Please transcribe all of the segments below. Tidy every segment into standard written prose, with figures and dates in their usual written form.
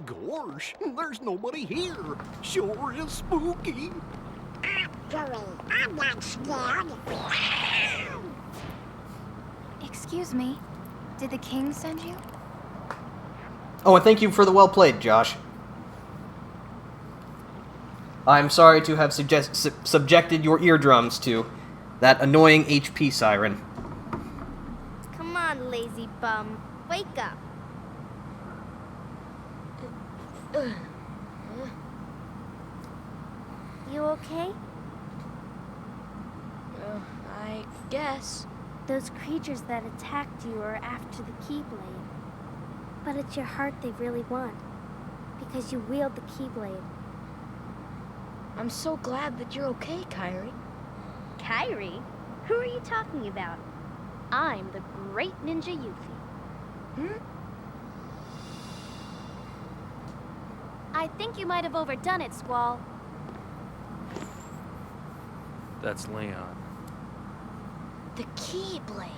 Gosh, there's nobody here. Sure is spooky. Actually, I'm not scared. Excuse me, did the king send you? Oh, and thank you for the well played, Josh. I'm sorry to have subjected your eardrums to that annoying HP siren. Come on, lazy bum. Wake up. You okay? I guess. Those creatures that attacked you are after the Keyblade. But it's your heart they really want. Because you wield the Keyblade. I'm so glad that you're okay, Kyrie. Kyrie? Who are you talking about? I'm the great ninja Yuffie. I think you might have overdone it, Squall. That's Leon. The Keyblade.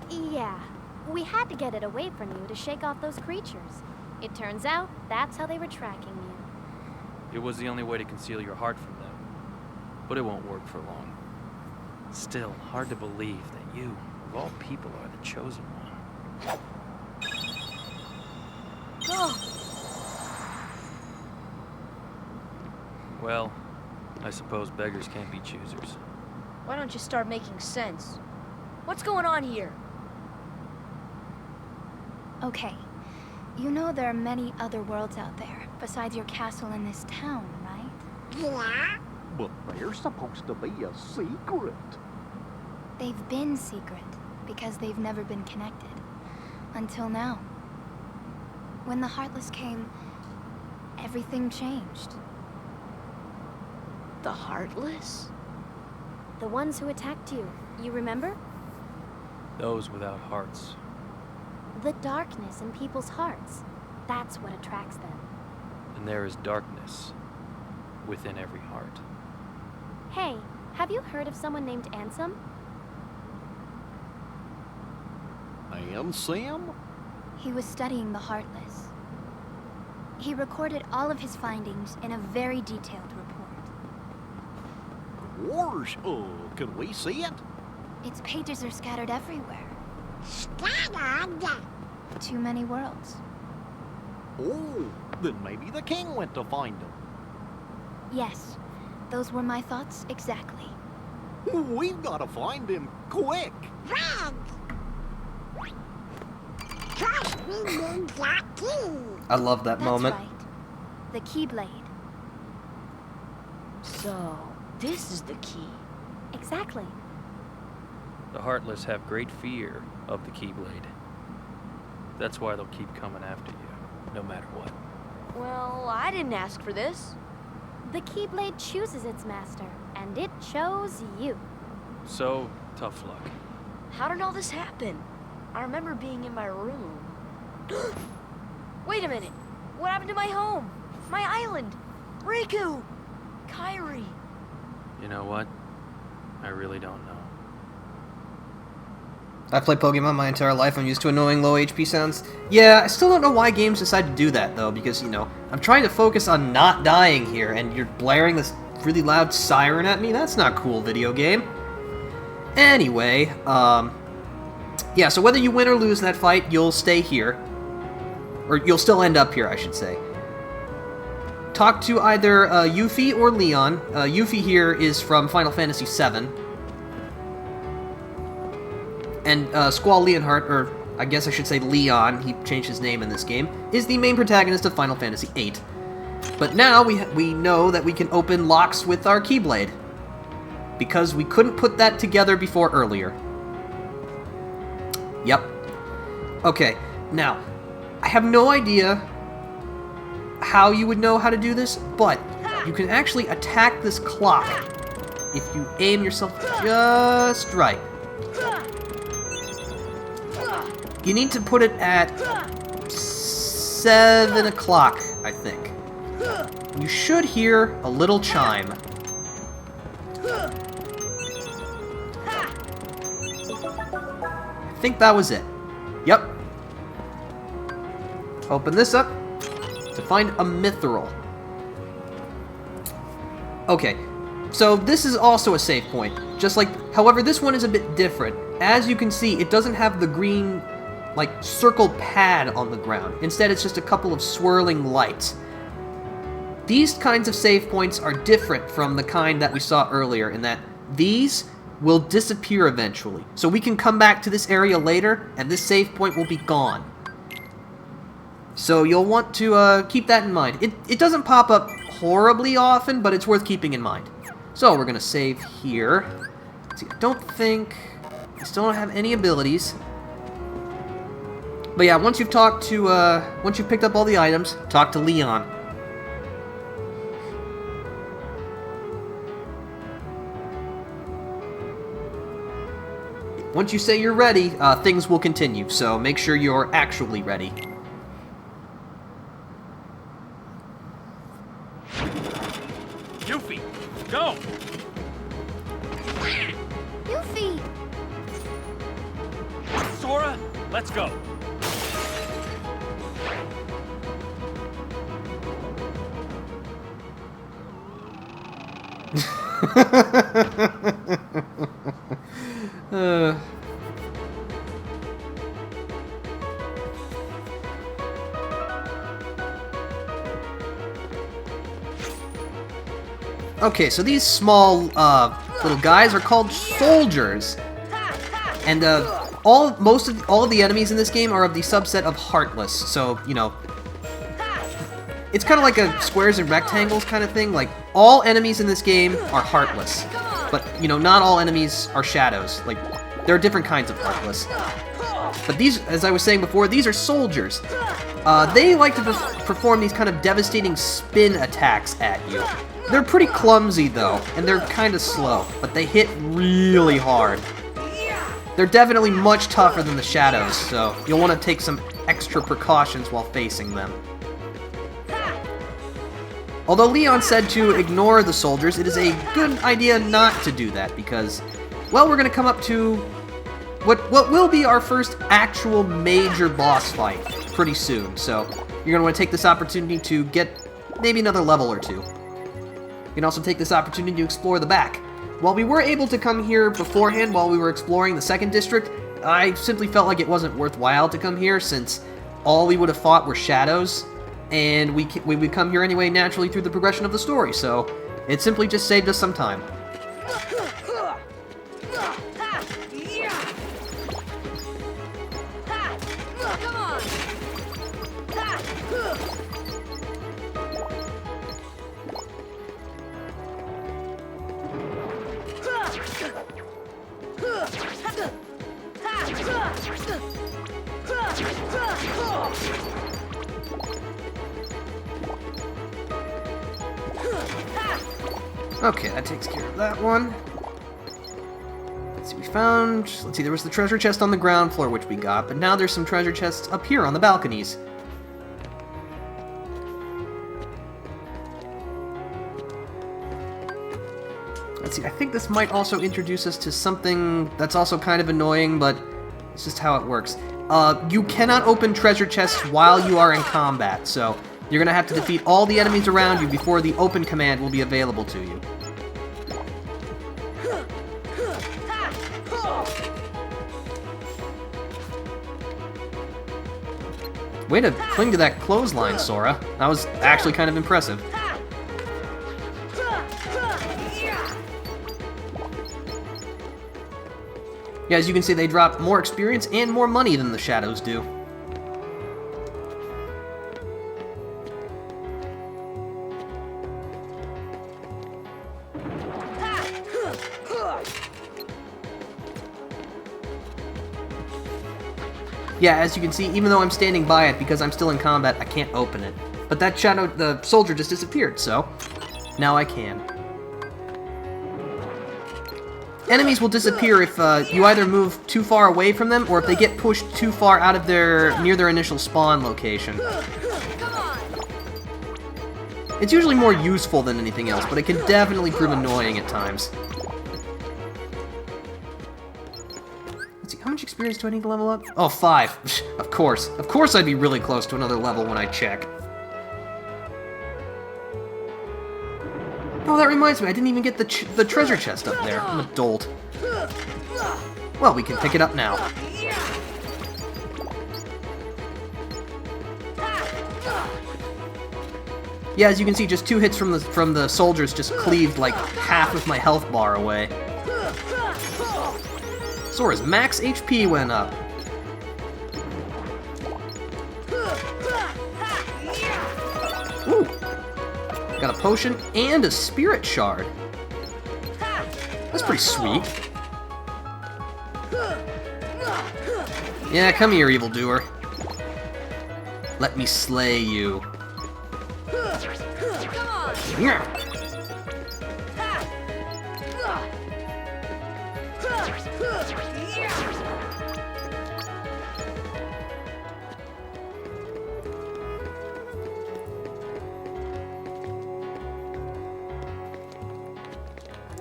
Yeah, we had to get it away from you to shake off those creatures. It turns out that's how they were tracking you. It was the only way to conceal your heart from them. But it won't work for long. Still, hard to believe that you, of all people, are the chosen one. Well, I suppose beggars can't be choosers. Why don't you start making sense? What's going on here? Okay, you know there are many other worlds out there, besides your castle in this town, right? Yeah? But they're supposed to be a secret. They've been secret, because they've never been connected. Until now. When the Heartless came, everything changed. The Heartless? The ones who attacked you, you remember? Those without hearts. The darkness in people's hearts. That's what attracts them. And there is darkness within every heart. Hey, have you heard of someone named Ansem? And Sam? He was studying the Heartless. He recorded all of his findings in a very detailed report. Gosh, can we see it? Its pages are scattered everywhere. Scattered? Too many worlds. Oh, then maybe the king went to find them. Yes, those were my thoughts exactly. We've got to find him quick. Red! Trust me, Ninja King. I love that That's moment. right. The Keyblade. So, this is the key. Exactly. The Heartless have great fear of the Keyblade. That's why they'll keep coming after you, no matter what. Well, I didn't ask for this. The Keyblade chooses its master, and it chose you. So, tough luck. How did all this happen? I remember being in my room. Wait a minute. What happened to my home? My island? Riku! Kyrie! You know what? I really don't know. I've played Pokemon my entire life. I'm used to annoying low HP sounds. Yeah, I still don't know why games decide to do that, though, because, you know, I'm trying to focus on not dying here, and you're blaring this really loud siren at me? That's not cool, video game. Anyway, yeah, so whether you win or lose that fight, you'll stay here. Or you'll still end up here, I should say. Talk to either Yuffie or Leon. Yuffie here is from Final Fantasy VII. And Squall Leonhardt, or I guess I should say Leon, he changed his name in this game, is the main protagonist of Final Fantasy VIII. But now we know that we can open locks with our Keyblade. Because we couldn't put that together before earlier. Yep. Okay, now, I have no idea how you would know how to do this, but you can actually attack this clock if you aim yourself just right. You need to put it at 7 o'clock, I think. You should hear a little chime. I think that was it. Yep. Open this up. to find a mithril. Okay, so this is also a save point. Just like, however, this one is a bit different. As you can see, it doesn't have the green, like, circle pad on the ground. Instead, it's just a couple of swirling lights. These kinds of save points are different from the kind that we saw earlier, in that these will disappear eventually. So we can come back to this area later, and this save point will be gone. So you'll want to keep that in mind. It doesn't pop up horribly often, but it's worth keeping in mind. So we're going to save here. Let's see, I don't think... I still don't have any abilities. But yeah, once you've talked to, once you've picked up all the items, talk to Leon. Once you say you're ready, things will continue, so make sure you're actually ready. Yuffie, go! Yuffie! Sora, let's go! Okay, so these small little guys are called soldiers, and all of the enemies in this game are of the subset of Heartless. So you know, it's kind of like a squares and rectangles kind of thing. Like all enemies in this game are Heartless, but you know, not all enemies are shadows. Like there are different kinds of Heartless. But these, as I was saying before, these are soldiers. They like to perform these kind of devastating spin attacks at you. They're pretty clumsy, though, and they're kind of slow, but they hit really hard. They're definitely much tougher than the shadows, so you'll want to take some extra precautions while facing them. Although Leon said to ignore the soldiers, it is a good idea not to do that, because, well, we're going to come up to what will be our first actual major boss fight pretty soon, so you're going to want to take this opportunity to get maybe another level or two. You can also take this opportunity to explore the back. While we were able to come here beforehand while we were exploring the second district, I simply felt like it wasn't worthwhile to come here since all we would have fought were shadows, and we would come here anyway naturally through the progression of the story, so it simply just saved us some time. Okay, that takes care of that one. Let's see, let's see, there was the treasure chest on the ground floor, which we got, but now there's some treasure chests up here on the balconies. Let's see, I think this might also introduce us to something that's also kind of annoying, but it's just how it works. You cannot open treasure chests while you are in combat, so you're going to have to defeat all the enemies around you before the open command will be available to you. Way to cling to that clothesline, Sora. That was actually kind of impressive. Yeah, as you can see, they drop more experience and more money than the shadows do. Yeah, as you can see, even though I'm standing by it because I'm still in combat, I can't open it. But that shadow, the soldier just disappeared, so now I can. Enemies will disappear if you either move too far away from them or if they get pushed too far out of near their initial spawn location. It's usually more useful than anything else, but it can definitely prove annoying at times. Let's see, how much experience do I need to level up? Oh, 5. Of course. Of course I'd be really close to another level when I check. Oh, that reminds me, I didn't even get the treasure chest up there. I'm a dolt. Well, we can pick it up now. Yeah, as you can see, just 2 hits from the soldiers just cleaved like half of my health bar away. Sora's max HP went up. Ooh. Got a potion and a spirit shard. That's pretty sweet. Yeah, come here, evildoer. Let me slay you. Yeah.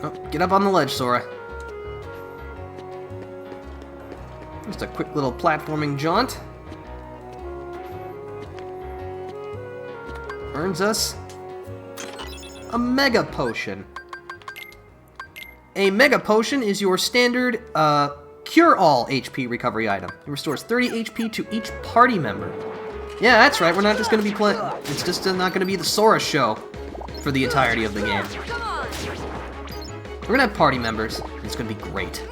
Oh, get up on the ledge, Sora. Just a quick little platforming jaunt. Earns us a Mega Potion. A Mega Potion is your standard cure-all HP recovery item. It restores 30 HP to each party member. Yeah, that's right, we're not just going to be playing... It's just not going to be the Sora show for the entirety of the game. We're going to have party members. It's going to be great.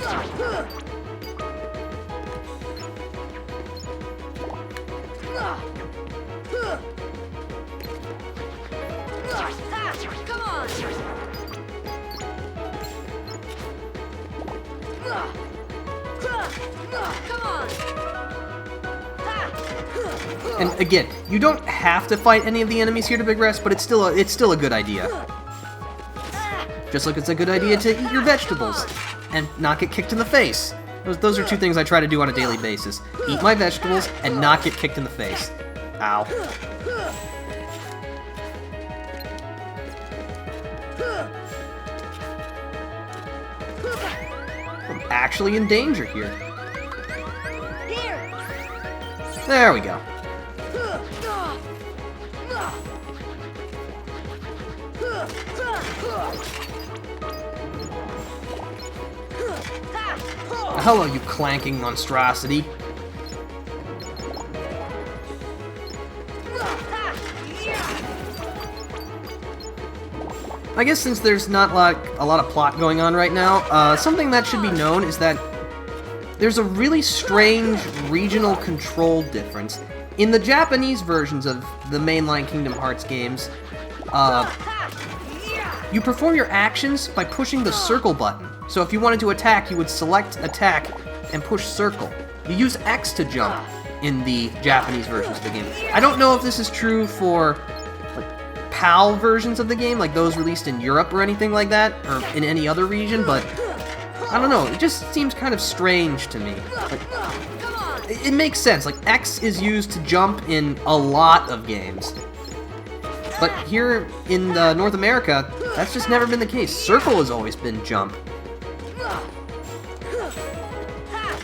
And again, you don't have to fight any of the enemies here to progress, but it's still a good idea. Just like it's a good idea to eat your vegetables and not get kicked in the face. Those are 2 things I try to do on a daily basis. Eat my vegetables and not get kicked in the face. Ow. I'm actually in danger here. There we go. Hello, you clanking monstrosity. I guess since there's not a lot of plot going on right now, something that should be known is that there's a really strange regional control difference. In the Japanese versions of the mainline Kingdom Hearts games, you perform your actions by pushing the circle button. So if you wanted to attack, you would select attack and push circle. You use X to jump in the Japanese versions of the game. I don't know if this is true for like PAL versions of the game, like those released in Europe or anything like that, or in any other region, but I don't know, it just seems kind of strange to me. Like, it makes sense, like X is used to jump in a lot of games. But here in North America, that's just never been the case. Circle has always been jump.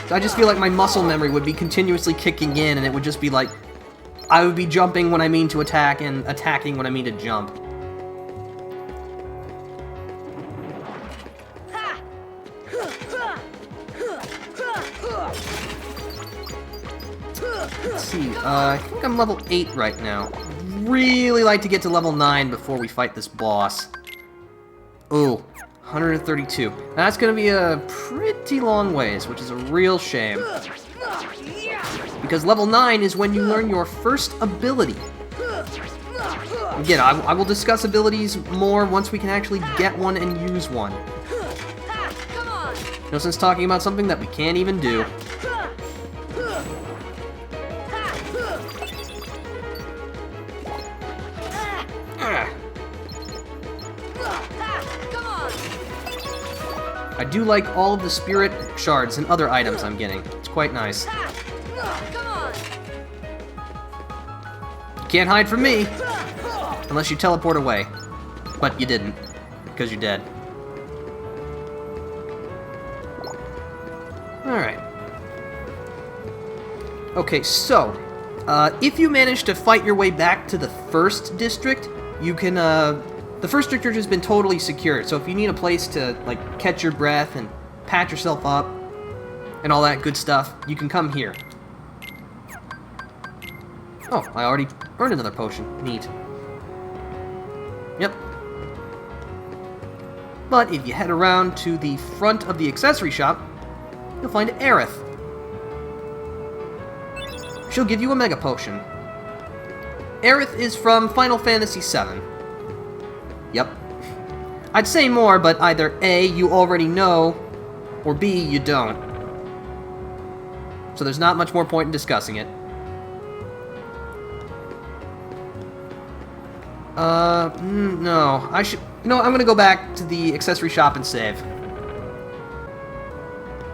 So I just feel like my muscle memory would be continuously kicking in, and it would just be like, I would be jumping when I mean to attack, and attacking when I mean to jump. Let's see, I think I'm level 8 right now. Really like to get to level 9 before we fight this boss. Ooh, 132. That's gonna be a pretty long ways, which is a real shame. Because level 9 is when you learn your first ability. Again, I will discuss abilities more once we can actually get one and use one. No sense talking about something that we can't even do. I do like all of the spirit shards and other items I'm getting. It's quite nice. You can't hide from me! Unless you teleport away. But you didn't, because you're dead. Alright. Okay, so, if you manage to fight your way back to the first district, you can The first district has been totally secured, so if you need a place to, like, catch your breath and patch yourself up and all that good stuff, you can come here. Oh, I already earned another potion. Neat. Yep. But if you head around to the front of the accessory shop, you'll find Aerith. She'll give you a Mega Potion. Aerith is from Final Fantasy VII. Yep. I'd say more, but either A, you already know, or B, you don't. So there's not much more point in discussing it. No. I should... No, I'm gonna go back to the accessory shop and save.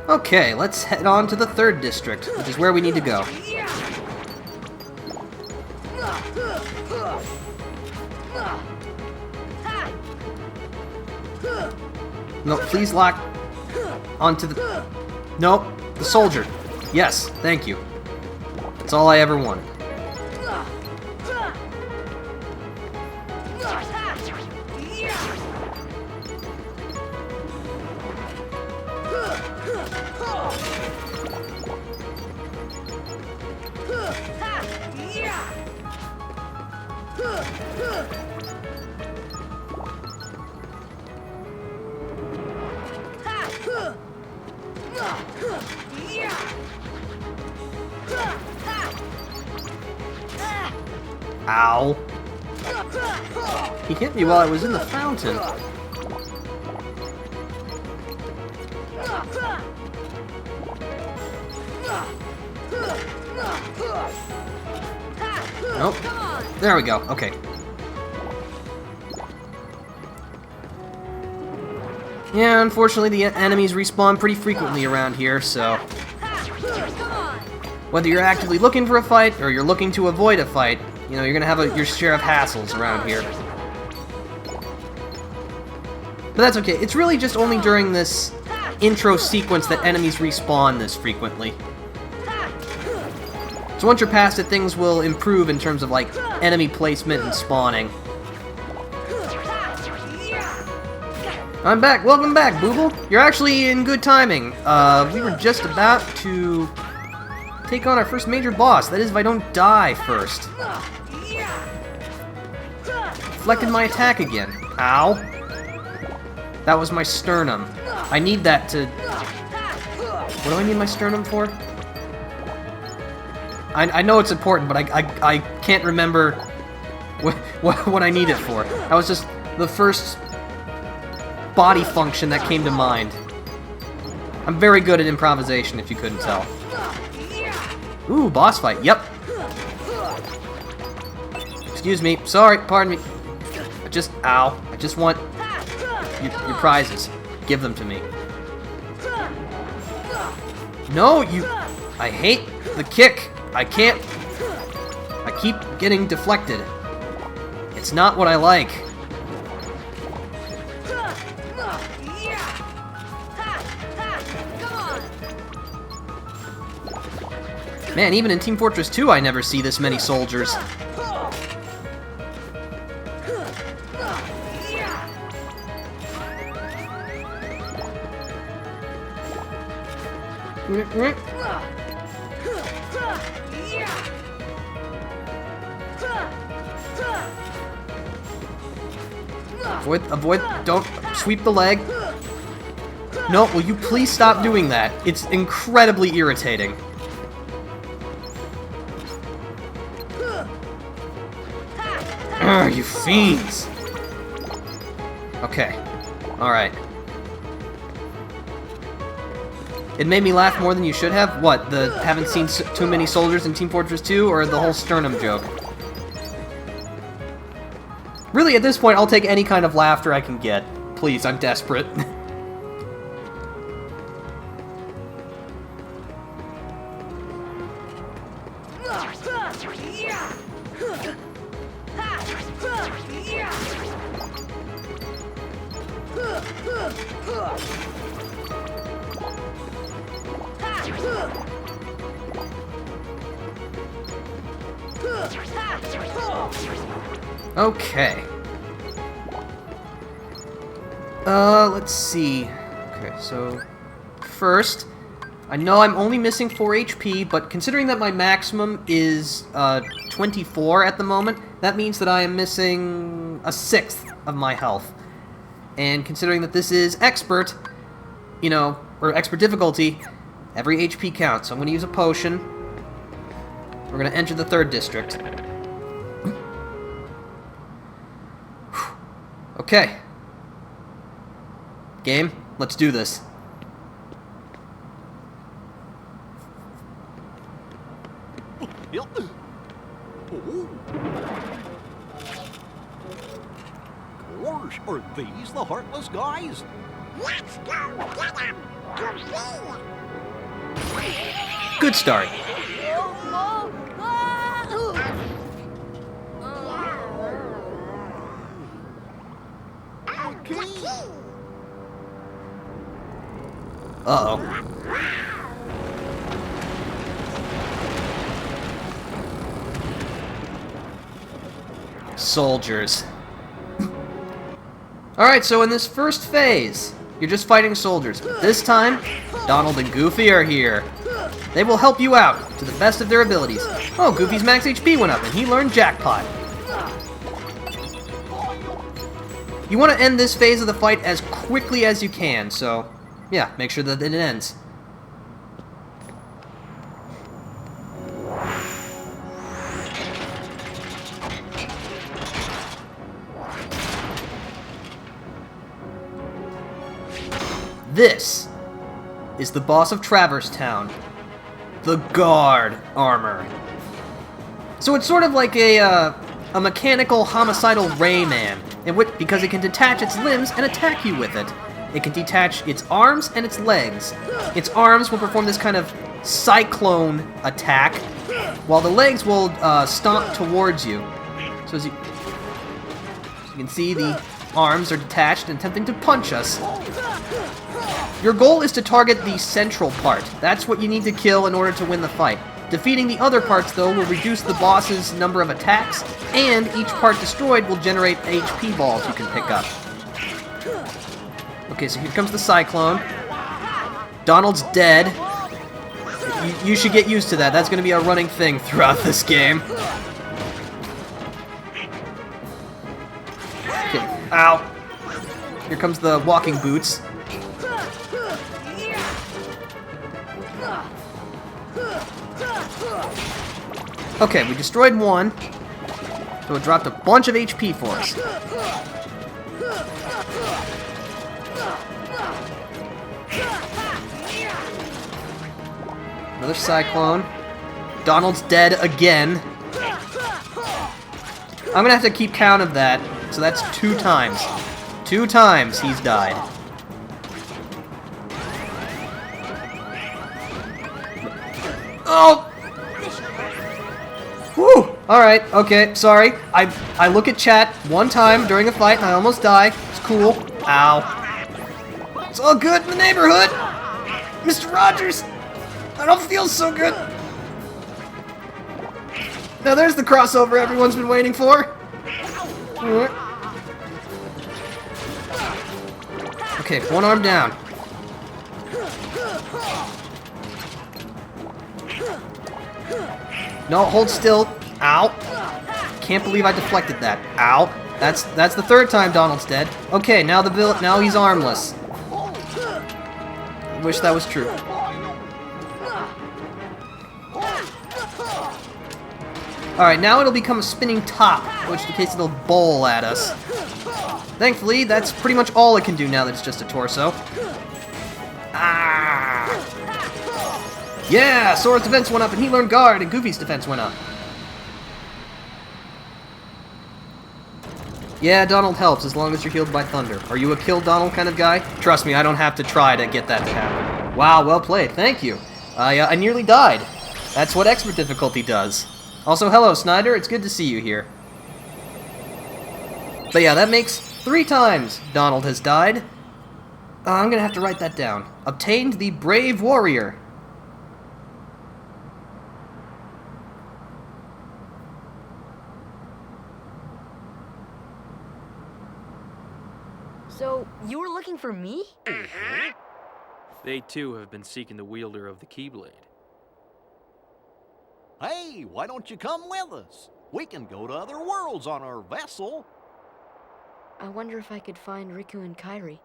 Okay, let's head on to the third district, which is where we need to go. No, please lock onto the... Nope, the soldier. Yes, thank you. That's all I ever wanted. Ow. He hit me while I was in the fountain. Nope. There we go. Okay. Yeah, unfortunately the enemies respawn pretty frequently around here, so... Whether you're actively looking for a fight, or you're looking to avoid a fight, you know, you're gonna have your share of hassles around here. But that's okay. It's really just only during this intro sequence that enemies respawn this frequently. So once you're past it, things will improve in terms of, like, enemy placement and spawning. I'm back! Welcome back, Booble! You're actually in good timing. We were just about to take on our first major boss. That is, if I don't die first. Deflected my attack again. Ow. That was my sternum. I need that to... What do I need my sternum for? I know it's important, but I can't remember what I need it for. That was just the first body function that came to mind. I'm very good at improvisation, if you couldn't tell. Ooh, boss fight. Yep. Excuse me. Sorry, pardon me. Ow. I just want your prizes. Give them to me. No, you... I hate the kick. I can't... I keep getting deflected. It's not what I like. Man, even in Team Fortress 2, I never see this many soldiers. Avoid, don't sweep the leg. No, will you please stop doing that? It's incredibly irritating. Urgh, you fiends! Okay. Alright. It made me laugh more than you should have? What, the haven't seen too many soldiers in Team Fortress 2, or the whole sternum joke? Really, at this point, I'll take any kind of laughter I can get. Please, I'm desperate. Okay. Let's see. Okay, so first, I know I'm only missing 4 HP, but considering that my maximum is 24 at the moment, that means that I am missing a sixth of my health. And considering that this is expert, you know, or expert difficulty, every HP counts. So I'm going to use a potion. We're going to enter the 3rd district. Okay. Game, let's do this. Yep. Oh. Gosh, are these the Heartless guys? Let's go get him. Goofy. Good start. Okay. Uh-oh. Soldiers. Alright, so in this first phase, you're just fighting soldiers. But this time, Donald and Goofy are here. They will help you out to the best of their abilities. Oh, Goofy's max HP went up and he learned Jackpot. You want to end this phase of the fight as quickly as you can, so yeah, make sure that it ends. This is the boss of Traverse Town, the Guard Armor. So it's sort of like a mechanical homicidal Rayman, in which, because it can detach its limbs and attack you with it. It can detach its arms and its legs. Its arms will perform this kind of cyclone attack, while the legs will stomp towards you. So as you can see, the arms are detached and attempting to punch us. Your goal is to target the central part. That's what you need to kill in order to win the fight. Defeating the other parts, though, will reduce the boss's number of attacks, and each part destroyed will generate HP balls you can pick up. Okay, so here comes the Cyclone. Donald's dead. You should get used to that. That's going to be a running thing throughout this game. Okay, ow. Here comes the walking boots. Okay, we destroyed one, so it dropped a bunch of HP for us. Another Cyclone. Donald's dead again. I'm gonna have to keep count of that, so that's 2 times. 2 times he's died. Oh! Whew! Alright, okay, sorry. I look at chat 1 time during a fight and I almost die. It's cool. Ow. It's all good in the neighborhood! Mr. Rogers! I don't feel so good! Now there's the crossover everyone's been waiting for! Okay, 1 arm down. No, hold still. Ow. Can't believe I deflected that. Ow. That's the 3rd time Donald's dead. Okay, now now he's armless. I wish that was true. Alright, now it'll become a spinning top, in which case it'll bowl at us. Thankfully, that's pretty much all it can do now that it's just a torso. Ah! Yeah! Sora's defense went up and he learned Guard, and Goofy's defense went up. Yeah, Donald helps as long as you're healed by thunder. Are you a kill Donald kind of guy? Trust me, I don't have to try to get that to happen. Wow, well played. Thank you. I nearly died. That's what expert difficulty does. Also, hello, Snyder. It's good to see you here. But yeah, that makes 3 times Donald has died. I'm gonna have to write that down. Obtained the Brave Warrior. So, you were looking for me? They too have been seeking the wielder of the Keyblade. Hey, why don't you come with us? We can go to other worlds on our vessel. I wonder if I could find Riku and Kairi.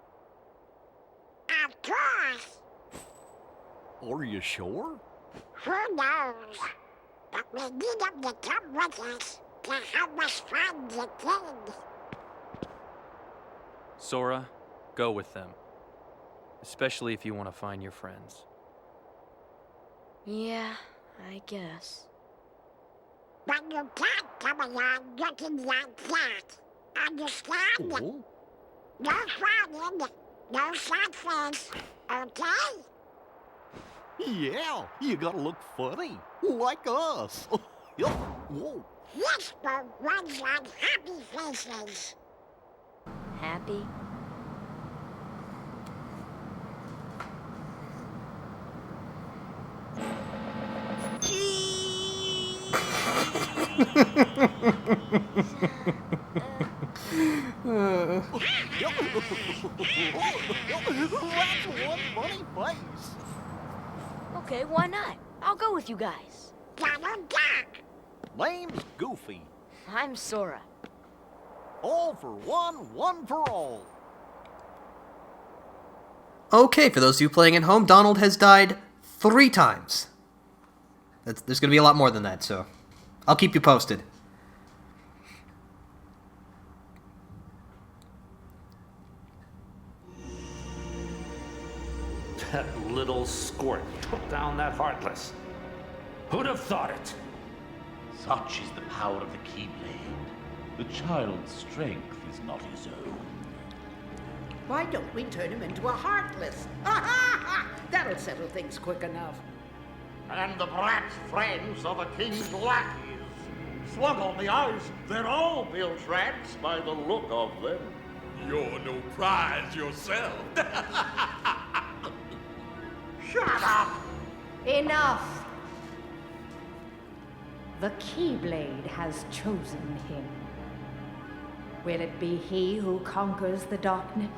Of course. Are you sure? Who knows? But we need them to come with us to help us find the kid. Sora, go with them. Especially if you want to find your friends. Yeah, I guess. But you can't come along looking like that. Understand? Oh, No frowning, no sad face, okay? yeah, you gotta look funny, like us. Whoa. Whisper runs on happy faces. Happy? That's one funny face. Okay, why not? I'll go with you guys. Donald Duck. Name's Goofy. I'm Sora. All for one for all. Okay, for those of you playing at home, Donald has died 3 times. There's going to be a lot more than that, so I'll keep you posted. That little squirt took down that Heartless. Who'd have thought it? Such is the power of the Keyblade. The child's strength is not his own. Why don't we turn him into a Heartless? Ha ha ha! That'll settle things quick enough. And the brat's friends are the king's lackeys. Slug on the eyes, they're all built rats by the look of them. You're no prize yourself. Shut up! Enough! The Keyblade has chosen him. Will it be he who conquers the darkness?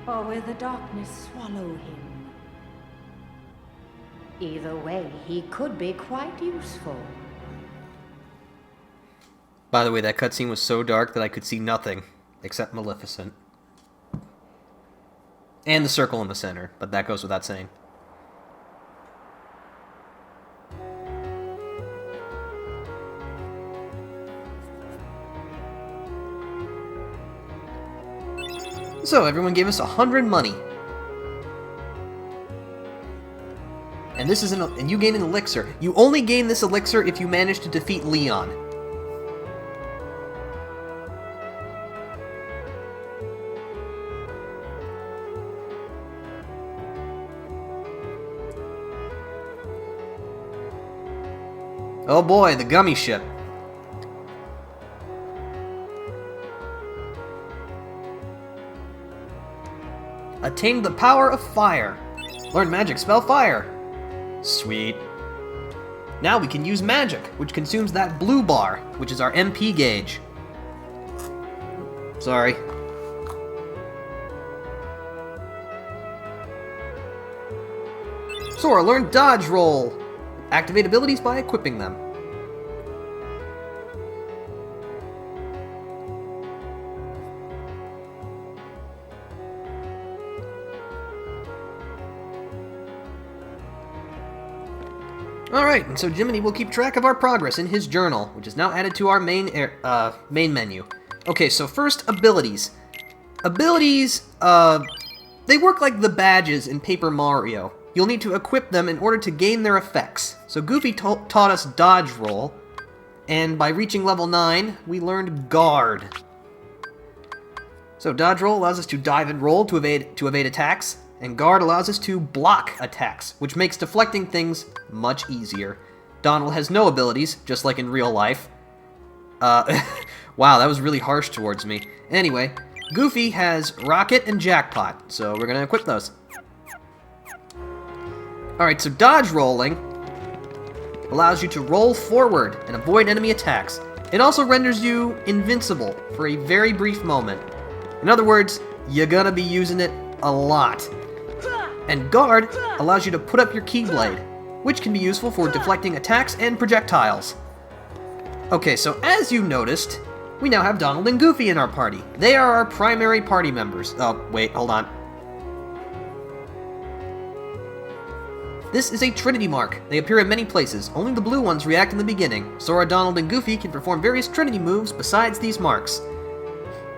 Or will the darkness swallow him? Either way, he could be quite useful. By the way, that cutscene was so dark that I could see nothing except Maleficent. And the circle in the center, but that goes without saying. So, everyone gave us 100 money. And this is and you gain an elixir. You only gain this elixir if you manage to defeat Leon. Oh boy, the gummy ship. Attain the power of fire. Learn magic spell fire. Sweet. Now we can use magic, which consumes that blue bar, which is our MP gauge. Sorry. Sora, learn dodge roll. Activate abilities by equipping them. Alright, and so Jiminy will keep track of our progress in his journal, which is now added to our main menu. Okay, so first, abilities. Abilities, they work like the badges in Paper Mario. You'll need to equip them in order to gain their effects. So Goofy taught us dodge roll, and by reaching level 9, we learned guard. So dodge roll allows us to dive and roll to evade attacks, and guard allows us to block attacks, which makes deflecting things much easier. Donald has no abilities, just like in real life. Wow, that was really harsh towards me. Anyway, Goofy has Rocket and Jackpot, so we're gonna equip those. Alright, so dodge rolling allows you to roll forward and avoid enemy attacks. It also renders you invincible for a very brief moment. In other words, you're gonna be using it a lot. And Guard allows you to put up your Keyblade, which can be useful for deflecting attacks and projectiles. Okay, so as you noticed, we now have Donald and Goofy in our party. They are our primary party members. Oh, wait, hold on. This is a Trinity mark. They appear in many places. Only the blue ones react in the beginning. Sora, Donald, and Goofy can perform various Trinity moves besides these marks.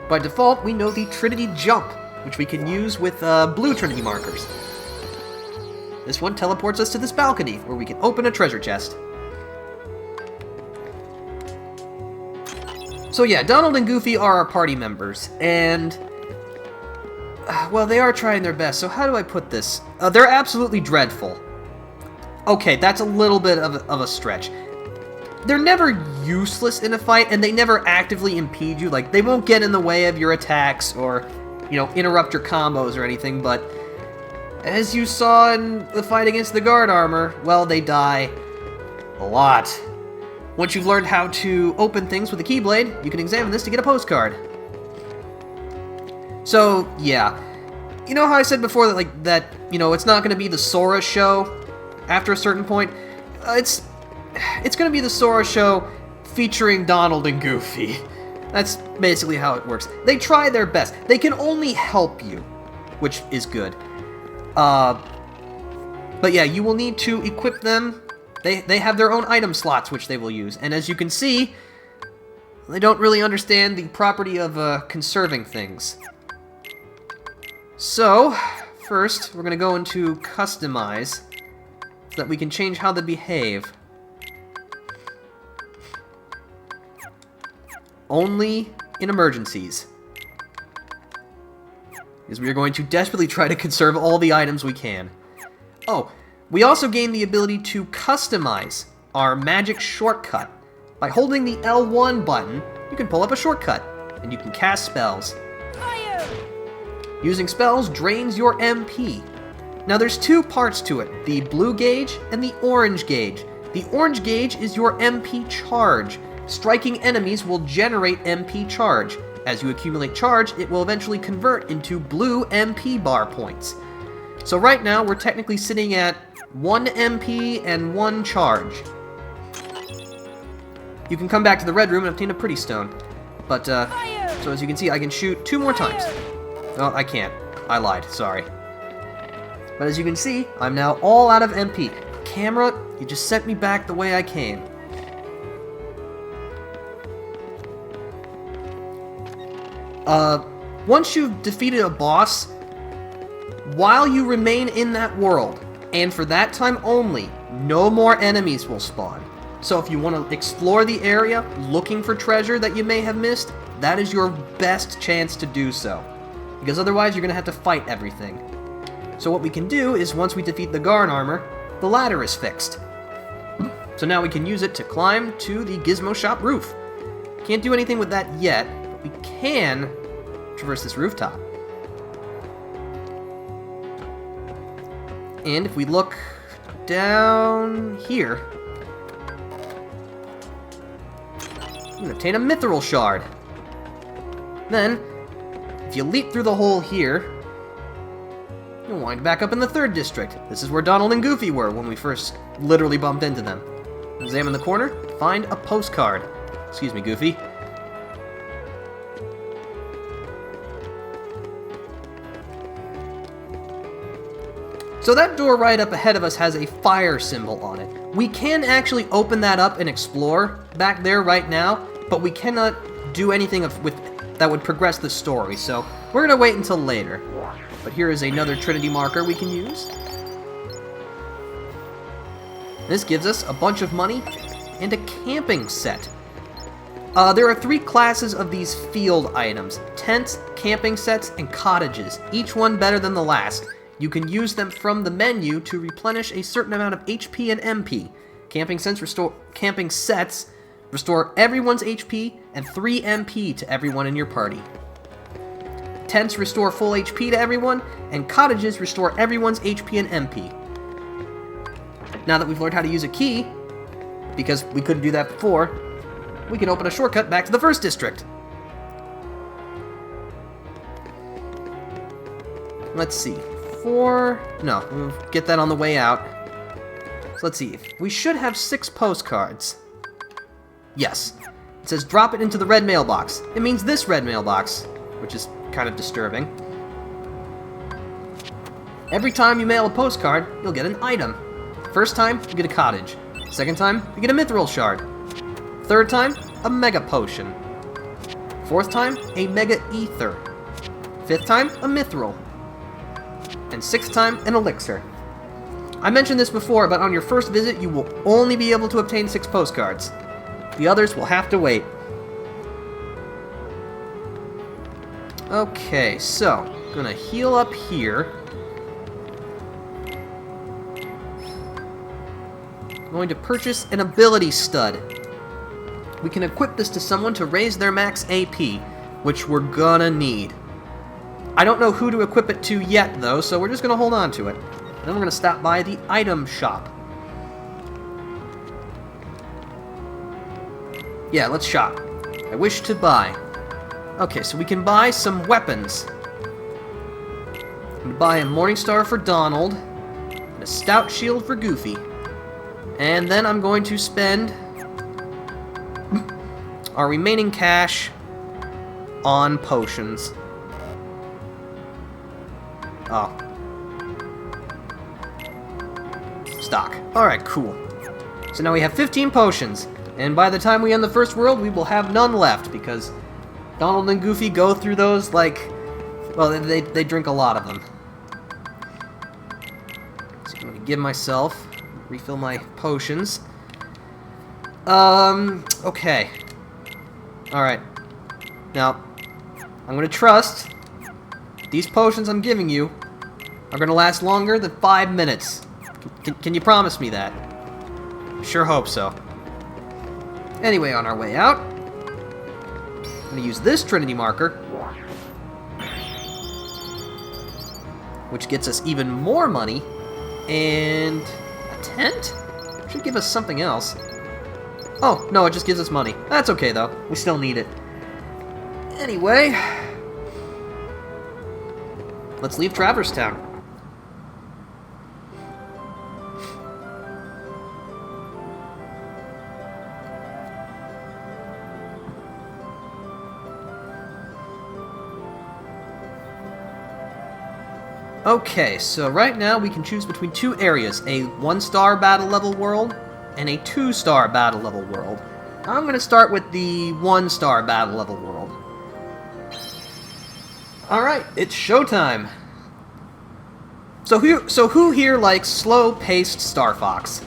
By default, we know the Trinity jump, which we can use with blue Trinity markers. This one teleports us to this balcony, where we can open a treasure chest. So yeah, Donald and Goofy are our party members, and... well, they are trying their best, so how do I put this? They're absolutely dreadful. Okay, that's a little bit of a stretch. They're never useless in a fight, and they never actively impede you. Like, they won't get in the way of your attacks or, you know, interrupt your combos or anything, but as you saw in the fight against the guard armor, well, they die a lot. Once you've learned how to open things with a Keyblade, you can examine this to get a postcard. So, yeah. You know how I said before that, you know, it's not going to be the Sora show after a certain point? It's going to be the Sora show featuring Donald and Goofy. That's basically how it works. They try their best. They can only help you, which is good. But yeah, you will need to equip them. They have their own item slots, which they will use. And as you can see, they don't really understand the property of conserving things. So, first, we're going to go into Customize, so that we can change how they behave. Only in emergencies. Because we are going to desperately try to conserve all the items we can. Oh, we also gain the ability to customize our magic shortcut. By holding the L1 button, you can pull up a shortcut, and you can cast spells. Fire! Using spells drains your MP. Now there's two parts to it, the blue gauge and the orange gauge. The orange gauge is your MP charge. Striking enemies will generate MP charge. As you accumulate charge, it will eventually convert into blue MP bar points. So right now, we're technically sitting at 1 MP and 1 charge. You can come back to the red room and obtain a pretty stone. But, so as you can see, I can shoot 2 more times. Oh, I can't. I lied. Sorry. But as you can see, I'm now all out of MP. Camera, you just sent me back the way I came. Once you've defeated a boss, while you remain in that world, and for that time only, no more enemies will spawn. So if you want to explore the area, looking for treasure that you may have missed, that is your best chance to do so. Because otherwise, you're going to have to fight everything. So what we can do is, once we defeat the guard armor, the ladder is fixed. So now we can use it to climb to the Gizmo Shop roof. Can't do anything with that yet, but we can traverse this rooftop. And if we look down here, you can obtain a mithril shard. Then, if you leap through the hole here, you'll wind back up in the 3rd district. This is where Donald and Goofy were when we first literally bumped into them. Examine the corner, find a postcard. Excuse me, Goofy. So that door right up ahead of us has a fire symbol on it. We can actually open that up and explore back there right now, but we cannot do anything that would progress the story, so we're going to wait until later. But here is another Trinity marker we can use. This gives us a bunch of money and a camping set. There are 3 classes of these field items: tents, camping sets, and cottages, each one better than the last. You can use them from the menu to replenish a certain amount of HP and MP. Camping sets restore everyone's HP and 3 MP to everyone in your party. Tents restore full HP to everyone, and cottages restore everyone's HP and MP. Now that we've learned how to use a key, because we couldn't do that before, we can open a shortcut back to the 1st district. let's see. 4... No, we'll get that on the way out. So let's see. We should have 6 postcards. Yes. It says drop it into the red mailbox. It means this red mailbox, which is kind of disturbing. Every time you mail a postcard, you'll get an item. First time, you get a cottage. Second time, you get a mithril shard. Third time, a mega potion. Fourth time, a mega ether. Fifth time, a mithril. And sixth time, an elixir. I mentioned this before, but on your first visit, you will only be able to obtain 6 postcards. The others will have to wait. Okay, so, I'm gonna heal up here. I'm going to purchase an ability stud. We can equip this to someone to raise their max AP, which we're gonna need. I don't know who to equip it to yet, though, so we're just gonna hold on to it. And then we're gonna stop by the item shop. Yeah, let's shop. I wish to buy. Okay, so we can buy some weapons. I'm gonna buy a Morningstar for Donald, and a Stout Shield for Goofy. And then I'm going to spend our remaining cash on potions. Oh. Stock. Alright, cool. So now we have 15 potions, and by the time we end the first world, we will have none left, because Donald and Goofy go through those like... Well, they drink a lot of them. So I'm going to give myself... refill my potions. Okay. Alright. Now, I'm gonna trust these potions I'm giving you are gonna last longer than 5 minutes. Can you promise me that? Sure hope so. Anyway, on our way out, I'm gonna use this Trinity marker, which gets us even more money, and a tent? Should give us something else. Oh, no, it just gives us money. That's okay, though. We still need it. Anyway, let's leave Traverse Town. Okay, so right now we can choose between 2 areas, a 1-star battle level world and a 2-star battle level world. I'm going to start with the 1-star battle level world. Alright, it's showtime! So who here likes slow-paced Star Fox?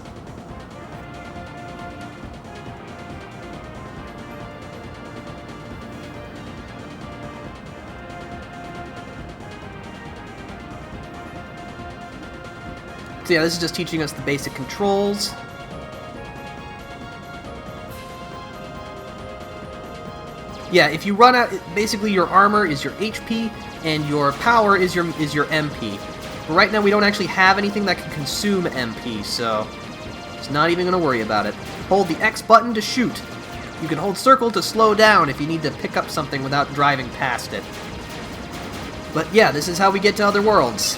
So yeah, this is just teaching us the basic controls. Yeah, if you run out, basically your armor is your HP, and your power is your MP. But right now we don't actually have anything that can consume MP, so it's not even going to worry about it. Hold the X button to shoot. You can hold circle to slow down if you need to pick up something without driving past it. But yeah, this is how we get to other worlds.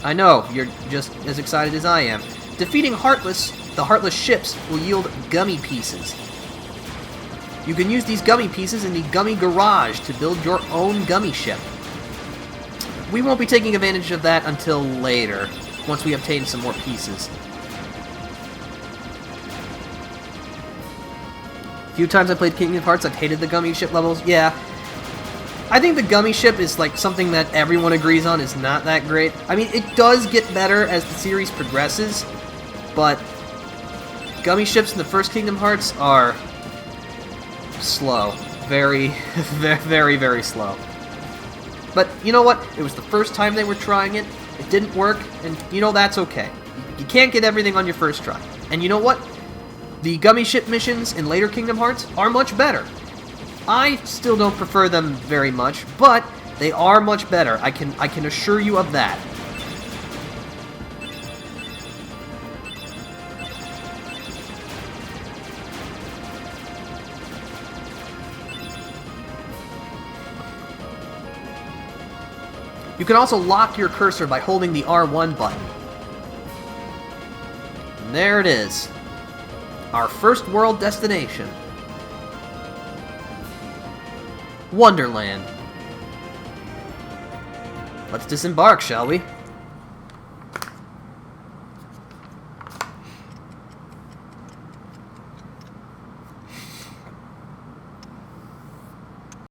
I know, you're just as excited as I am. Defeating the Heartless ships will yield gummy pieces. You can use these gummy pieces in the Gummy Garage to build your own gummy ship. We won't be taking advantage of that until later, once we obtain some more pieces. A few times I played Kingdom Hearts, I've hated the gummy ship levels. Yeah. I think the gummy ship is like something that everyone agrees on is not that great. I mean, it does get better as the series progresses, but gummy ships in the first Kingdom Hearts are slow. Very, very, very slow. But you know what? It was the first time they were trying it. It didn't work, and you know, that's okay. You can't get everything on your first try. And you know what? The gummy ship missions in later Kingdom Hearts are much better. I still don't prefer them very much, but they are much better. I can assure you of that. You can also lock your cursor by holding the R1 button. And there it is. Our first world destination. Wonderland. Let's disembark, shall we?